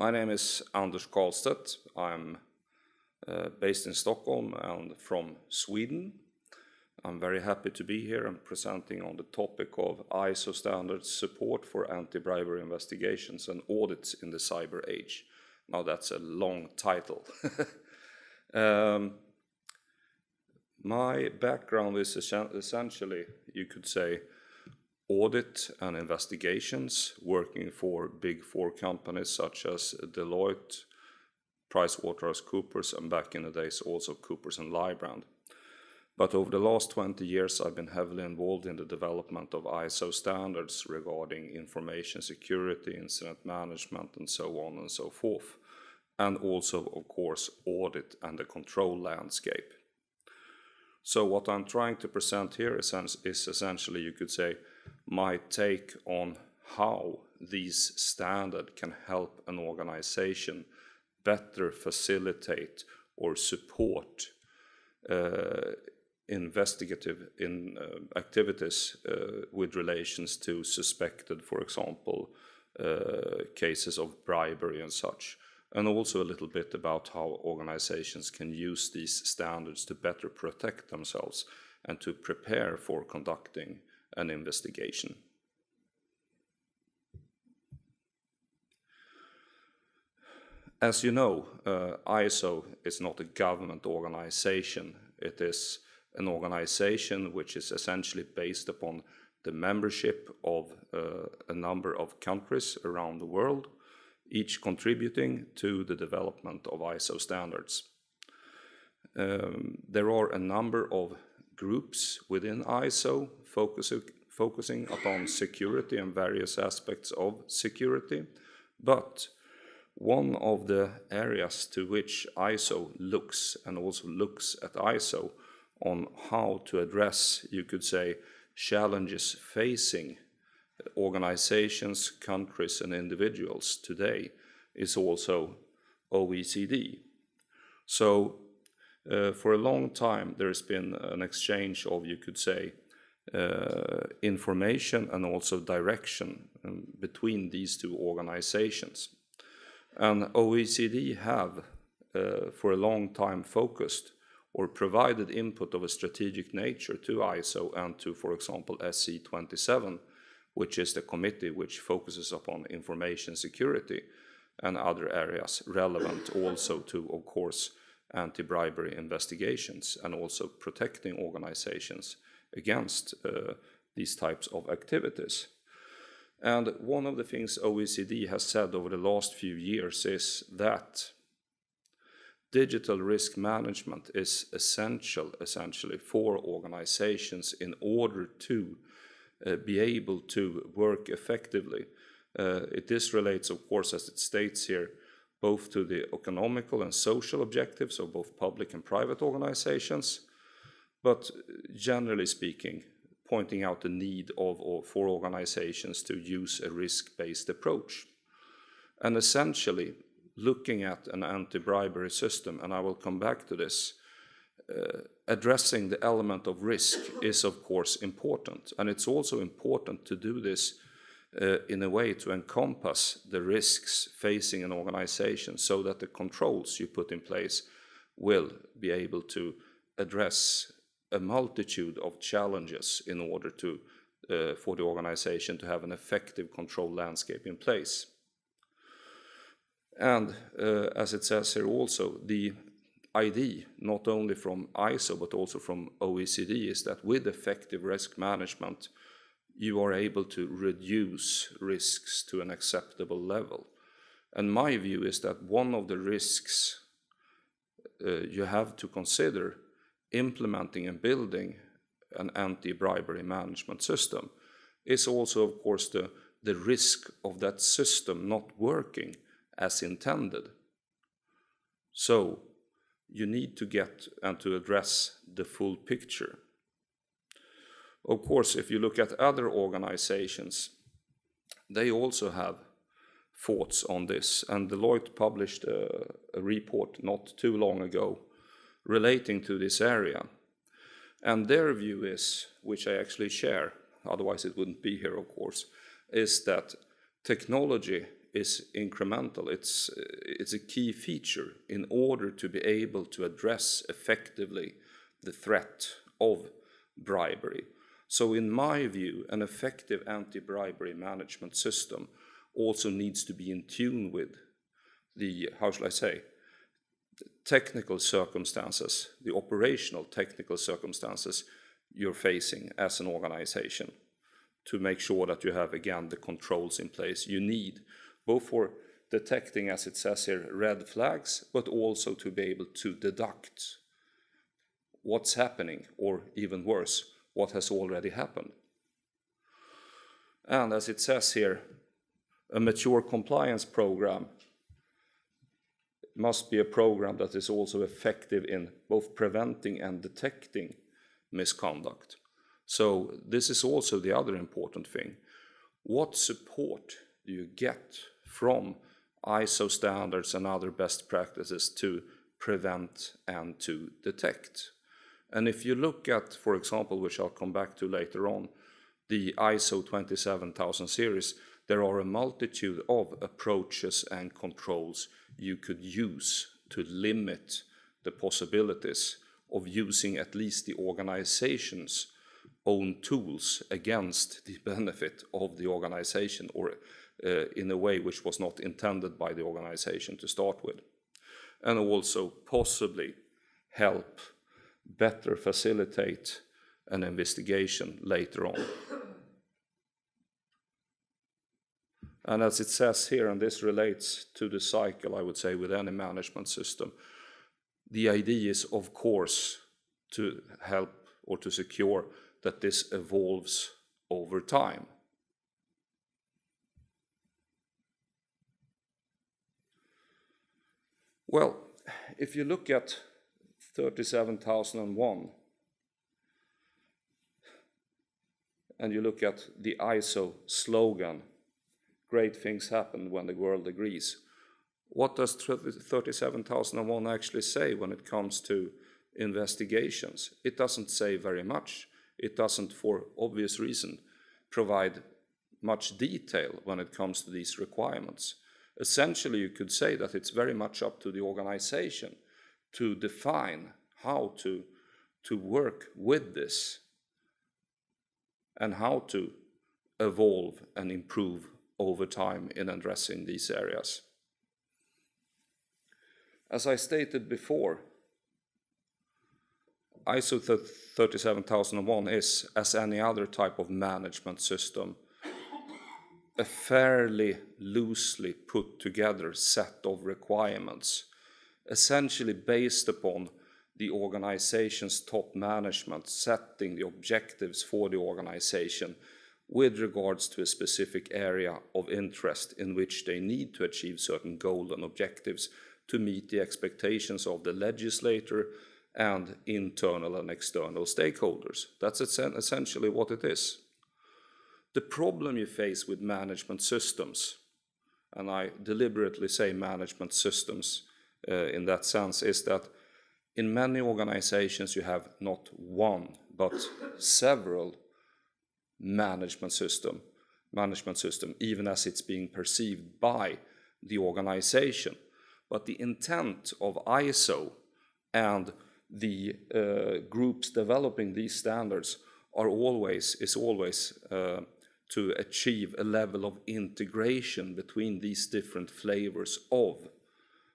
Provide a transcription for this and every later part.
My name is Anders Carlstedt. I'm based in Stockholm and from Sweden. I'm very happy to be here and presenting on the topic of ISO standards support for anti-bribery investigations and audits in the cyber age. Now that's a long title. My background is essentially, you could say, audit and investigations, working for big four companies such as Deloitte, PricewaterhouseCoopers, and back in the days also Coopers and Lybrand. But over the last 20 years I've been heavily involved in the development of ISO standards regarding information security, incident management, and so on and so forth. And also, of course, audit and the control landscape. So what I'm trying to present here is essentially, you could say, my take on how these standards can help an organization better facilitate or support investigative activities with relations to suspected, for example, cases of bribery and such. And also a little bit about how organizations can use these standards to better protect themselves and to prepare for conducting an investigation. As you know, ISO is not a government organization. It is an organization which is essentially based upon the membership of a number of countries around the world, each contributing to the development of ISO standards. There are a number of groups within ISO focusing upon security and various aspects of security, but one of the areas to which ISO looks and also looks at ISO on how to address, you could say, challenges facing organizations, countries, and individuals today is also OECD. So for a long time there has been an exchange of, you could say, information and also direction between these two organizations. And OECD have for a long time focused or provided input of a strategic nature to ISO and to, for example, SC27, which is the committee which focuses upon information security and other areas relevant also to, of course, anti-bribery investigations and also protecting organizations against these types of activities. And one of the things OECD has said over the last few years is that digital risk management is essential, essentially, for organizations in order to be able to work effectively. This relates, of course, as it states here, both to the economical and social objectives of both public and private organizations, but generally speaking, pointing out the need for organizations to use a risk-based approach. And essentially, looking at an anti-bribery system, and I will come back to this, addressing the element of risk is of course important, and it's also important to do this in a way to encompass the risks facing an organization so that the controls you put in place will be able to address a multitude of challenges in order to for the organization to have an effective control landscape in place. And as it says here also, the idea, not only from ISO but also from OECD, is that with effective risk management, you are able to reduce risks to an acceptable level. And my view is that one of the risks you have to consider implementing and building an anti-bribery management system is also, of course, the risk of that system not working as intended. So you need to get and to address the full picture. Of course, if you look at other organizations, they also have thoughts on this, and Deloitte published a report not too long ago relating to this area. And their view is, which I actually share, otherwise it wouldn't be here, of course, is that technology is incremental. It's a key feature in order to be able to address effectively the threat of bribery. So in my view, an effective anti-bribery management system also needs to be in tune with the, how shall I say, technical circumstances, the operational technical circumstances you're facing as an organization, to make sure that you have, again, the controls in place you need, both for detecting, as it says here, red flags, but also to be able to deduct what's happening, or even worse, what has already happened. And as it says here, a mature compliance program must be a program that is also effective in both preventing and detecting misconduct. So this is also the other important thing. What support do you get from ISO standards and other best practices to prevent and to detect? And if you look at, for example, which I'll come back to later on, the ISO 27000 series, there are a multitude of approaches and controls you could use to limit the possibilities of using at least the organization's own tools against the benefit of the organization, or in a way which was not intended by the organization to start with. And also possibly help better facilitate an investigation later on. And as it says here, and this relates to the cycle, I would say, with any management system, the idea is, of course, to help or to secure that this evolves over time. Well, if you look at 37001 and you look at the ISO slogan, great things happen when the world agrees, what does 37001 actually say when it comes to investigations? It doesn't say very much. It doesn't, for obvious reason, provide much detail when it comes to these requirements. Essentially, you could say that it's very much up to the organization to define how to work with this and how to evolve and improve over time in addressing these areas. As I stated before, ISO 37001 is, as any other type of management system, a fairly loosely put together set of requirements, essentially based upon the organization's top management setting the objectives for the organization with regards to a specific area of interest in which they need to achieve certain goals and objectives to meet the expectations of the legislator and internal and external stakeholders. That's essentially what it is. The problem you face with management systems, and I deliberately say management systems in that sense, is that in many organizations you have not one, but several management system, even as it's being perceived by the organization. But the intent of ISO and the groups developing these standards is always to achieve a level of integration between these different flavors of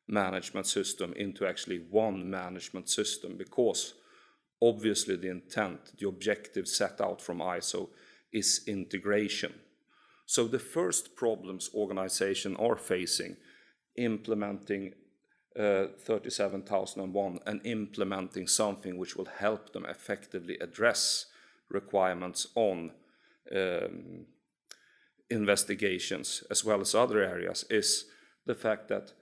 management system into actually one management system, because obviously the intent, the objective set out from ISO is integration. So the first problems organizations are facing implementing 37001 and implementing something which will help them effectively address requirements on investigations as well as other areas is the fact that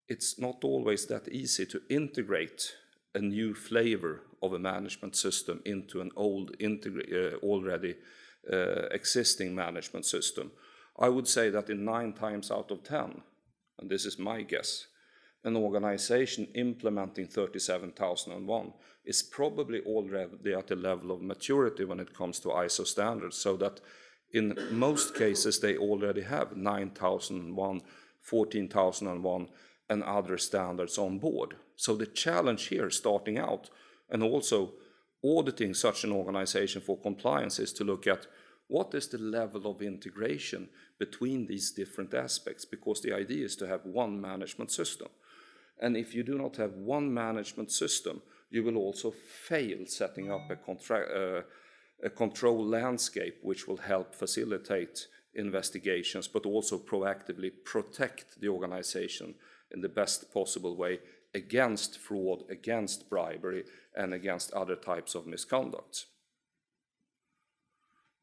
it's not always that easy to integrate a new flavor of a management system into an old already existing management system. I would say that in 9 times out of 10, and this is my guess, an organization implementing 37001 is probably already at a level of maturity when it comes to ISO standards, so that In most cases, they already have 9001, 14001, and other standards on board. So the challenge here, starting out, and also auditing such an organization for compliance, is to look at what is the level of integration between these different aspects, because the idea is to have one management system. And if you do not have one management system, you will also fail setting up a control landscape which will help facilitate investigations, but also proactively protect the organization in the best possible way against fraud, against bribery, and against other types of misconduct.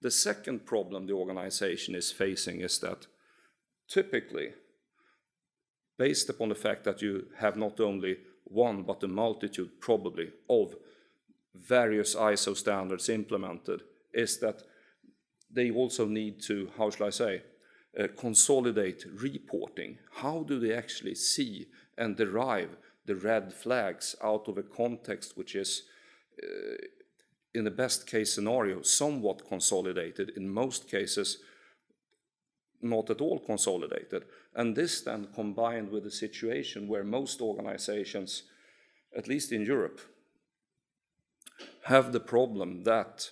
The second problem the organization is facing is that typically, based upon the fact that you have not only one but a multitude probably of various ISO standards implemented, is that they also need to, how shall I say, consolidate reporting. How do they actually see and derive the red flags out of a context which is, in the best case scenario, somewhat consolidated, in most cases not at all consolidated? And this then combined with a situation where most organizations, at least in Europe, have the problem that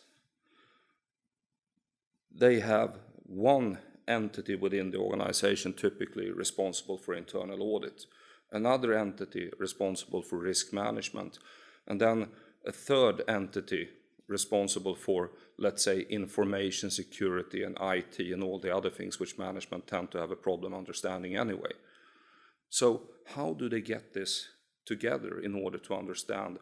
they have one entity within the organization typically responsible for internal audit, another entity responsible for risk management, and then a third entity responsible for, let's say, information security and IT and all the other things which management tend to have a problem understanding anyway. So how do they get this together in order to understand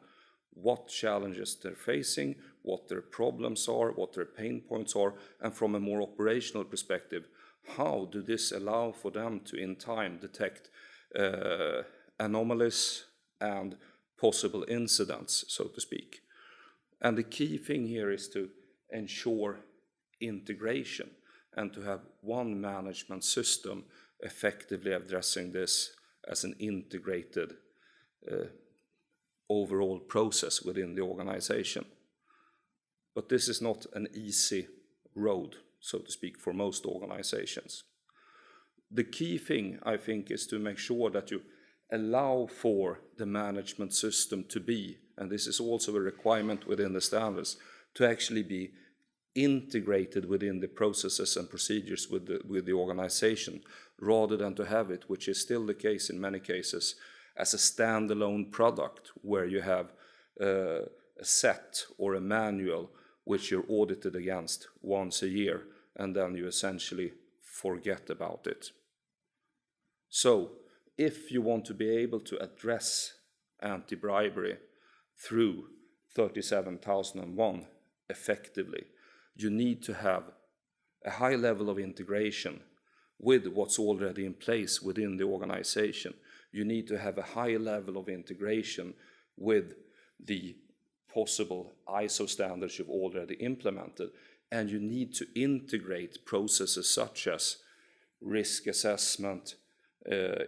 what challenges they're facing, what their problems are, what their pain points are, and from a more operational perspective, how do this allow for them to in time detect anomalies and possible incidents, so to speak? And the key thing here is to ensure integration and to have one management system effectively addressing this as an integrated overall process within the organization. But this is not an easy road, so to speak, for most organizations. The key thing, I think, is to make sure that you allow for the management system to be, and this is also a requirement within the standards, to actually be integrated within the processes and procedures with the organization, rather than to have it, which is still the case in many cases, as a standalone product where you have a set or a manual which you're audited against once a year, and then you essentially forget about it. So, if you want to be able to address anti-bribery through 37001 effectively, you need to have a high level of integration with what's already in place within the organization. You need to have a high level of integration with the possible ISO standards you've already implemented, and you need to integrate processes such as risk assessment,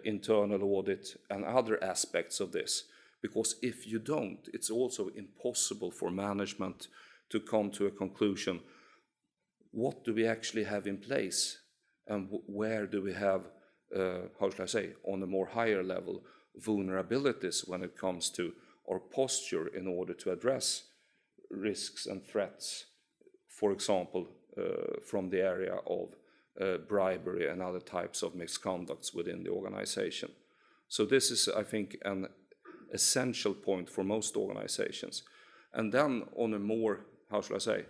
internal audit, and other aspects of this. Because if you don't, it's also impossible for management to come to a conclusion. What do we actually have in place? And where do we have, how should I say, on a more higher level, vulnerabilities when it comes to our posture in order to address risks and threats, for example, from the area of bribery and other types of misconducts within the organization. So this is, I think, an essential point for most organizations. And then on a more, how should I say,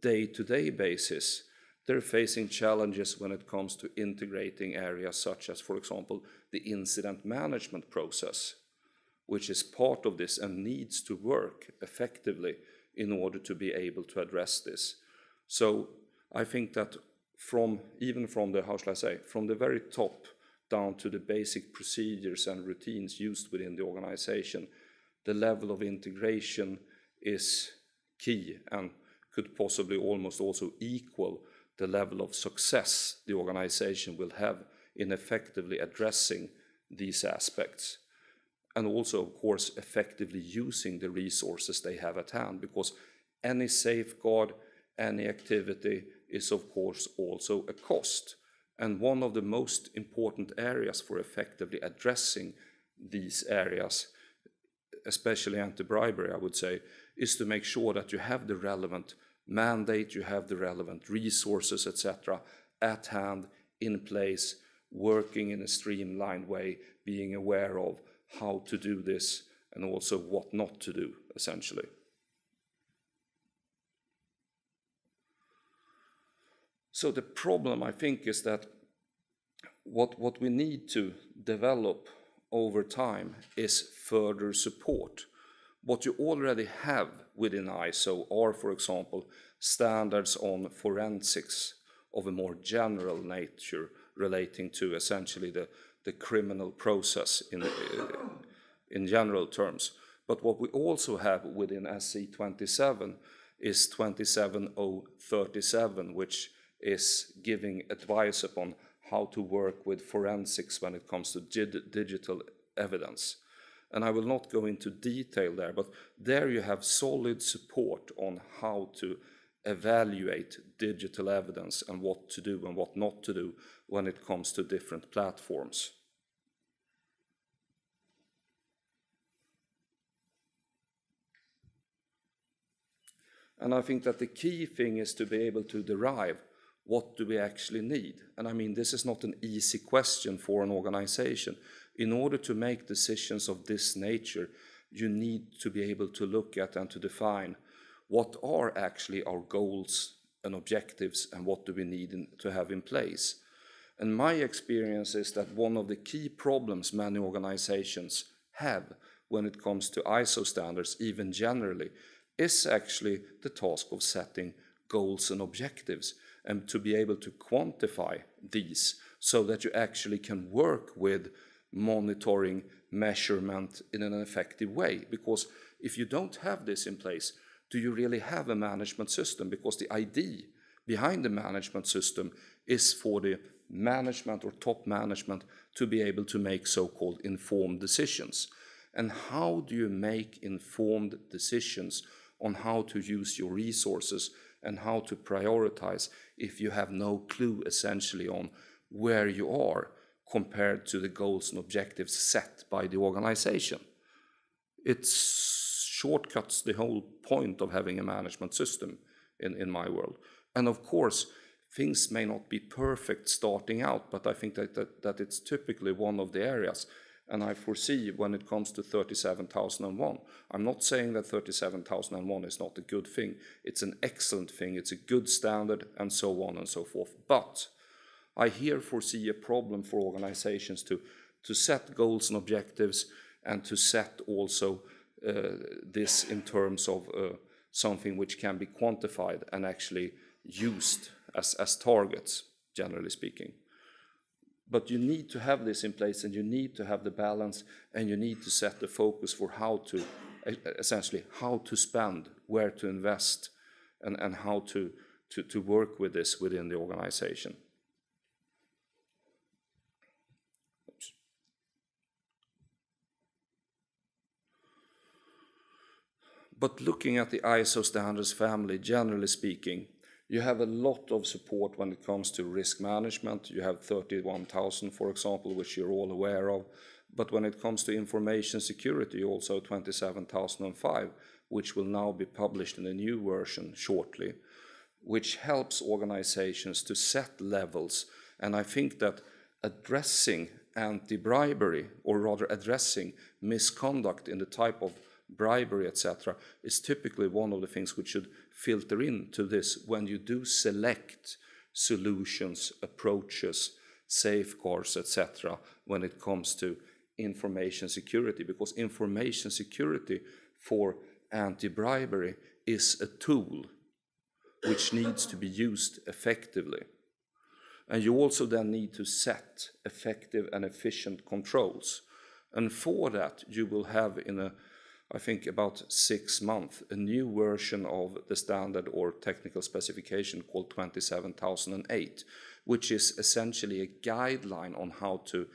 day-to-day basis, they're facing challenges when it comes to integrating areas such as, for example, the incident management process, which is part of this and needs to work effectively in order to be able to address this. So I think that even from the, how shall I say, from the very top down to the basic procedures and routines used within the organization, the level of integration is key and could possibly almost also equal the level of success the organization will have in effectively addressing these aspects. And also, of course, effectively using the resources they have at hand, because any safeguard, any activity is of course also a cost. And one of the most important areas for effectively addressing these areas, especially anti-bribery, I would say, is to make sure that you have the relevant mandate, you have the relevant resources, etc., at hand, in place, working in a streamlined way, being aware of how to do this and also what not to do, essentially. So the problem, I think, is that what we need to develop over time is further support. What you already have within ISO are, for example, standards on forensics of a more general nature relating to essentially the criminal process in general terms. But what we also have within SC 27 is 27037, which is giving advice upon how to work with forensics when it comes to digital evidence. And I will not go into detail there, but there you have solid support on how to evaluate digital evidence and what to do and what not to do when it comes to different platforms. And I think that the key thing is to be able to derive what do we actually need. And I mean, this is not an easy question for an organization. In order to make decisions of this nature, you need to be able to look at and to define what are actually our goals and objectives and what do we need to have in place. And my experience is that one of the key problems many organizations have when it comes to ISO standards, even generally, is actually the task of setting goals and objectives and to be able to quantify these so that you actually can work with monitoring, measurement in an effective way. Because if you don't have this in place, do you really have a management system? Because the idea behind the management system is for the management or top management to be able to make so-called informed decisions. And how do you make informed decisions on how to use your resources and how to prioritize if you have no clue essentially on where you are compared to the goals and objectives set by the organization? It shortcuts the whole point of having a management system in my world. And of course, things may not be perfect starting out, but I think that it's typically one of the areas. And I foresee when it comes to 37001, I'm not saying that 37001 is not a good thing. It's an excellent thing. It's a good standard and so on and so forth. But I here foresee a problem for organizations to set goals and objectives and to set also this in terms of something which can be quantified and actually used as targets, generally speaking. But you need to have this in place and you need to have the balance and you need to set the focus for how to, essentially, how to spend, where to invest and how to work with this within the organization. Oops. But looking at the ISO standards family, generally speaking, you have a lot of support when it comes to risk management. You have 31,000, for example, which you're all aware of. But when it comes to information security, also 27,005, which will now be published in a new version shortly, which helps organizations to set levels. And I think that addressing anti-bribery, or rather addressing misconduct in the type of bribery, etc., is typically one of the things which should filter into this when you do select solutions, approaches, safeguards, etc., when it comes to information security. Because information security for anti-bribery is a tool which needs to be used effectively. And you also then need to set effective and efficient controls. And for that, you will have I think about 6 months, a new version of the standard or technical specification called 27008, which is essentially a guideline on how to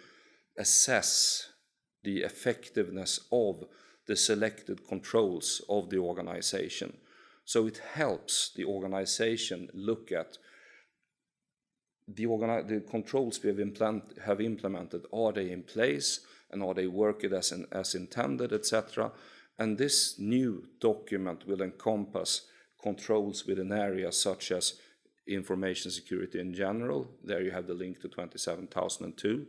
assess the effectiveness of the selected controls of the organization. So it helps the organization look at the controls we have implemented, are they in place and are they working as intended, etc. And this new document will encompass controls within areas such as information security in general. There you have the link to 27002,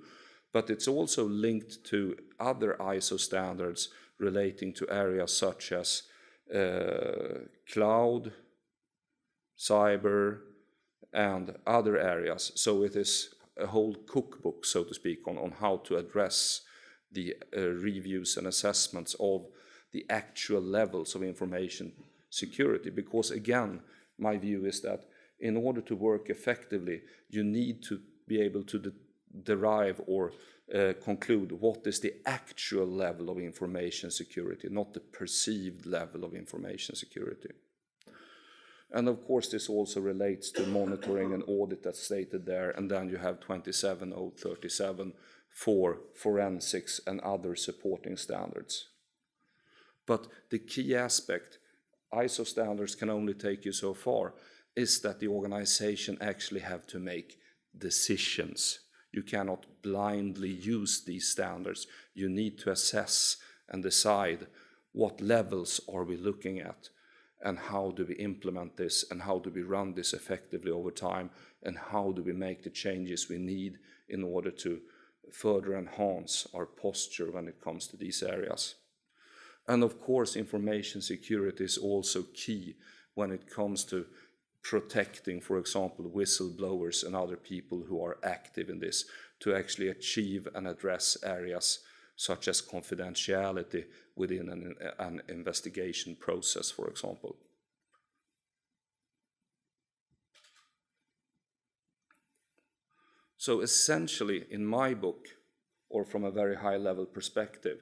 but it's also linked to other ISO standards relating to areas such as cloud, cyber, and other areas. So it is a whole cookbook, so to speak, on how to address the reviews and assessments of the actual levels of information security. Because again, my view is that in order to work effectively, you need to be able to derive or conclude what is the actual level of information security, not the perceived level of information security. And of course, this also relates to monitoring and audit that's stated there. And then you have 27037 for forensics and other supporting standards. But the key aspect, ISO standards can only take you so far, is that the organization actually have to make decisions. You cannot blindly use these standards. You need to assess and decide what levels are we looking at, and how do we implement this, and how do we run this effectively over time, and how do we make the changes we need in order to further enhance our posture when it comes to these areas. And of course, information security is also key when it comes to protecting, for example, whistleblowers and other people who are active in this, to actually achieve and address areas such as confidentiality within an investigation process, for example. So essentially, in my book, or from a very high-level perspective,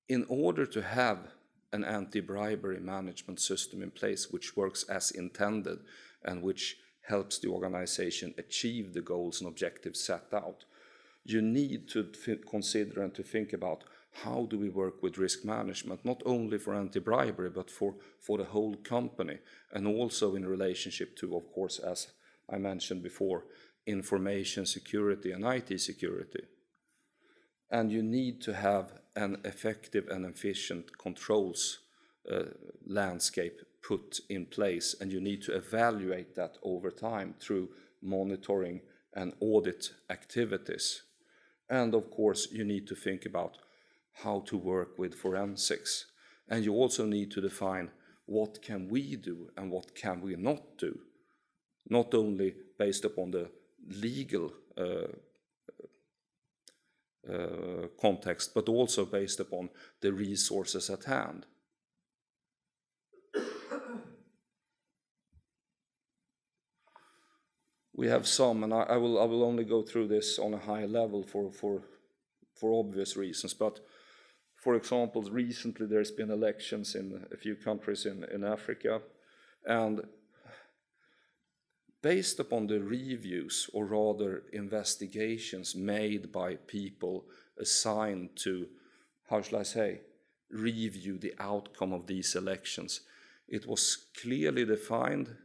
in order to have an anti-bribery management system in place which works as intended and which helps the organization achieve the goals and objectives set out, you need to consider and to think about how do we work with risk management, not only for anti-bribery, but for the whole company, and also in relationship to, of course, as I mentioned before, information security and IT security. And you need to have an effective and efficient controls landscape put in place, and you need to evaluate that over time through monitoring and audit activities. And of course, you need to think about how to work with forensics. And you also need to define what can we do and what can we not do, not only based upon the legal context, but also based upon the resources at hand. We have some, and I will only go through this on a high level for obvious reasons, but for example, recently there's been elections in a few countries in Africa, and based upon the reviews, or rather investigations made by people assigned to, how shall I say, review the outcome of these elections, it was clearly defined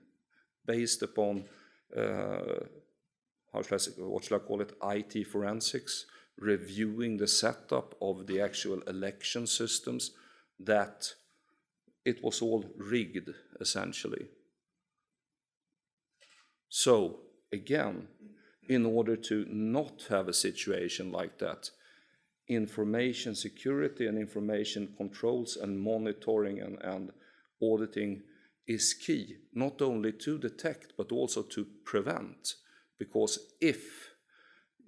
based upon what shall I call it, IT forensics, reviewing the setup of the actual election systems, that it was all rigged, essentially. So, again, in order to not have a situation like that, information security and information controls and monitoring and auditing is key, not only to detect but also to prevent. Because if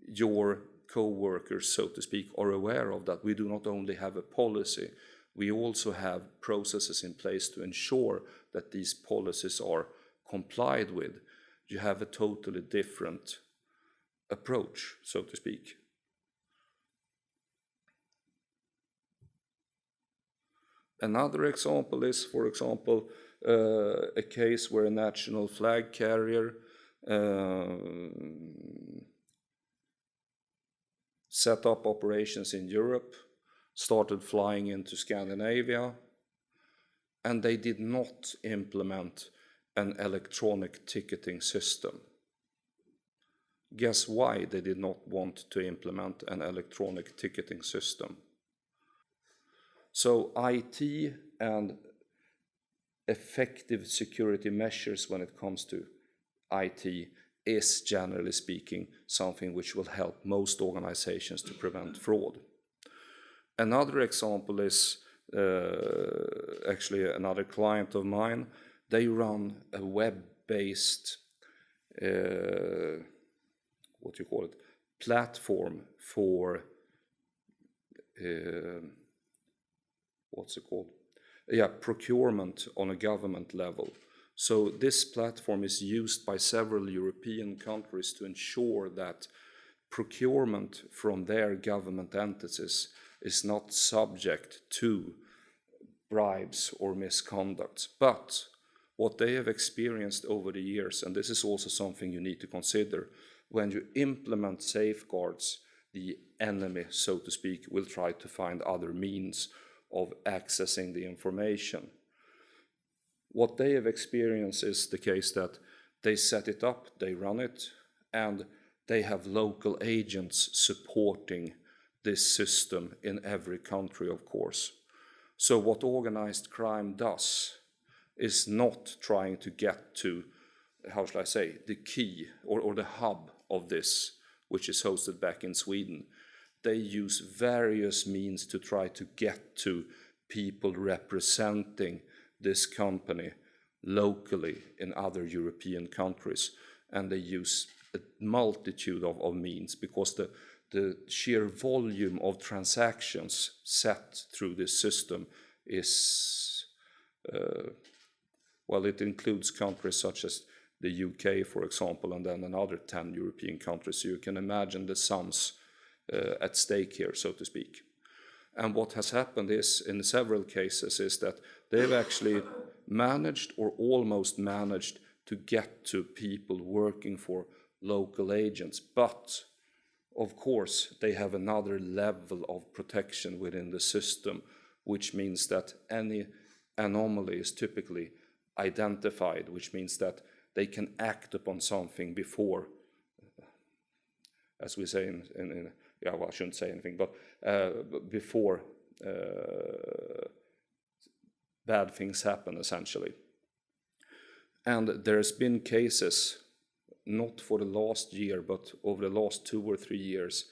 your co-workers, so to speak, are aware of that, we do not only have a policy, we also have processes in place to ensure that these policies are complied with. You have a totally different approach, so to speak. Another example is, for example, a case where a national flag carrier set up operations in Europe, started flying into Scandinavia, and they did not implement an electronic ticketing system. Guess why they did not want to implement an electronic ticketing system? So IT and effective security measures when it comes to IT is, generally speaking, something which will help most organizations to prevent fraud. Another example is actually another client of mine. They run a web-based platform for procurement on a government level. So this platform is used by several European countries to ensure that procurement from their government entities is not subject to bribes or misconduct. But what they have experienced over the years, and this is also something you need to consider, when you implement safeguards, the enemy, so to speak, will try to find other means of accessing the information. What they have experienced is the case that they set it up, they run it, and they have local agents supporting this system in every country, of course. So what organized crime does is not trying to get to, how shall I say, the key or the hub of this, which is hosted back in Sweden. They use various means to try to get to people representing this company locally in other European countries. And they use a multitude of means because the sheer volume of transactions set through this system is, it includes countries such as the UK, for example, and then another 10 European countries. So you can imagine the sums at stake here, so to speak. And what has happened is, in several cases, is that they've actually managed or almost managed to get to people working for local agents. But, of course, they have another level of protection within the system, which means that any anomaly is typically identified, which means that they can act upon something before, as we say I shouldn't say anything, but before bad things happen, essentially. And there's been cases, not for the last year, but over the last 2 or 3 years,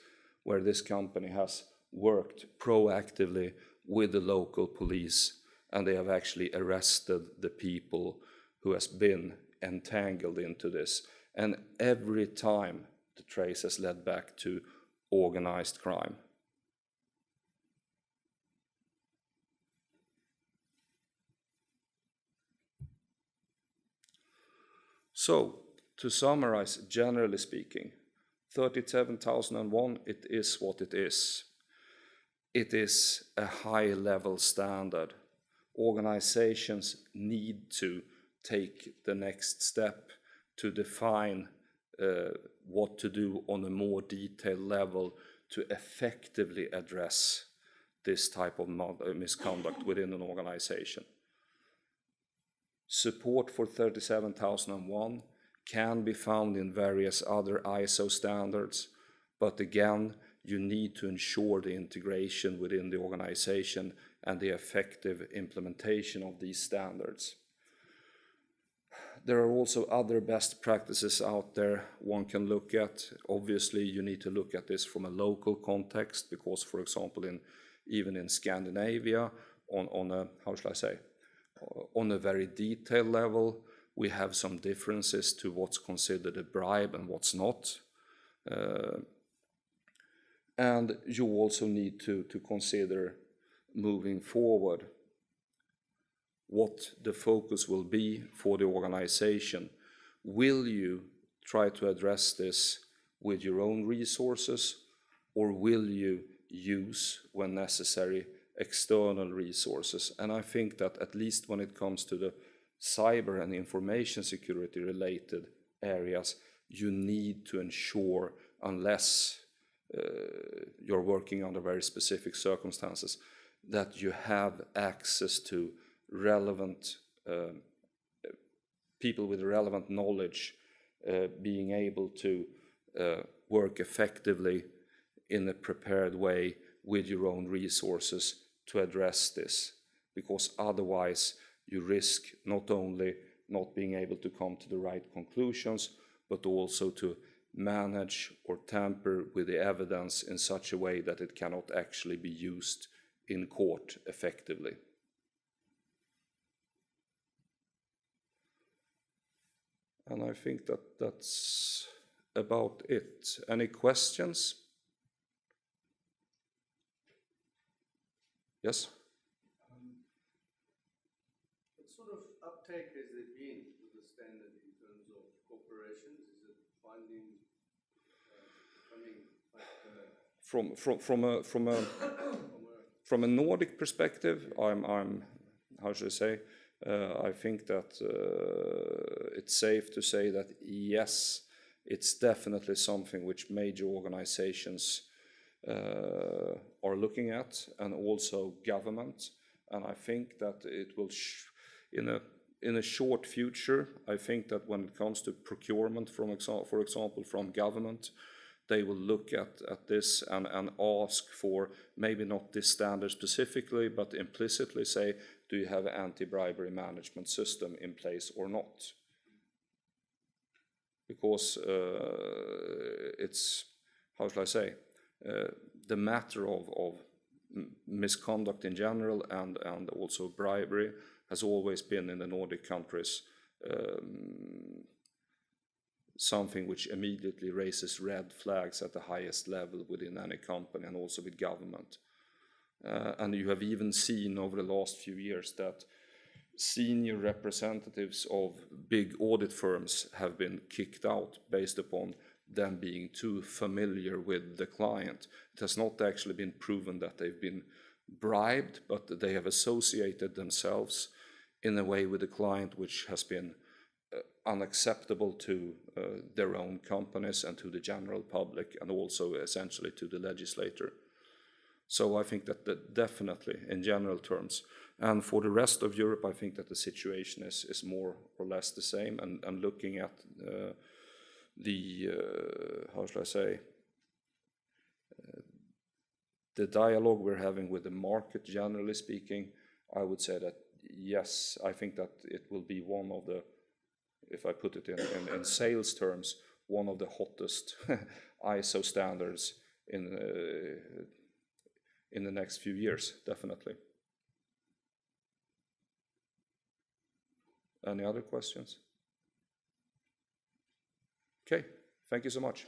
where this company has worked proactively with the local police, and they have actually arrested the people who has been entangled into this. And every time the trace has led back to organized crime. So, to summarize, generally speaking, 37001, it is what it is. It is a high-level standard. Organizations need to take the next step to define what to do on a more detailed level to effectively address this type of misconduct within an organization. Support for 37001 can be found in various other ISO standards, but again, you need to ensure the integration within the organization and the effective implementation of these standards. There are also other best practices out there one can look at. Obviously, you need to look at this from a local context because, for example, even in Scandinavia, on a very detailed level, we have some differences to what's considered a bribe and what's not. And you also need to consider moving forward what the focus will be for the organization. Will you try to address this with your own resources, or will you use, when necessary, external resources? And I think that at least when it comes to the cyber and information security related areas, you need to ensure, unless you're working under very specific circumstances, that you have access to relevant people with relevant knowledge, being able to work effectively in a prepared way with your own resources to address this, because otherwise you risk not only not being able to come to the right conclusions, but also to manage or tamper with the evidence in such a way that it cannot actually be used in court effectively. And I think that that's about it. Any questions? Yes? What sort of uptake has there been with the standard in terms of corporations? Is it finding becoming like from a Nordic perspective, I'm how should I say? I think that it's safe to say that yes, it's definitely something which major organizations are looking at, and also government. And I think that it will, in a short future, I think that when it comes to procurement, for example, from government, they will look at this and ask for maybe not this standard specifically, but implicitly say, do you have an anti-bribery management system in place or not? Because it's, how shall I say, the matter of misconduct in general and also bribery has always been in the Nordic countries something which immediately raises red flags at the highest level within any company and also with government. And you have even seen over the last few years that senior representatives of big audit firms have been kicked out based upon them being too familiar with the client. It has not actually been proven that they've been bribed, but they have associated themselves in a way with the client which has been unacceptable to their own companies and to the general public, and also essentially to the legislator. So I think that definitely, in general terms, and for the rest of Europe, I think that the situation is more or less the same. And looking at how shall I say, the dialogue we're having with the market, generally speaking, I would say that yes, I think that it will be one of the, if I put it in sales terms, one of the hottest ISO standards in the next few years, definitely. Any other questions? Okay, thank you so much.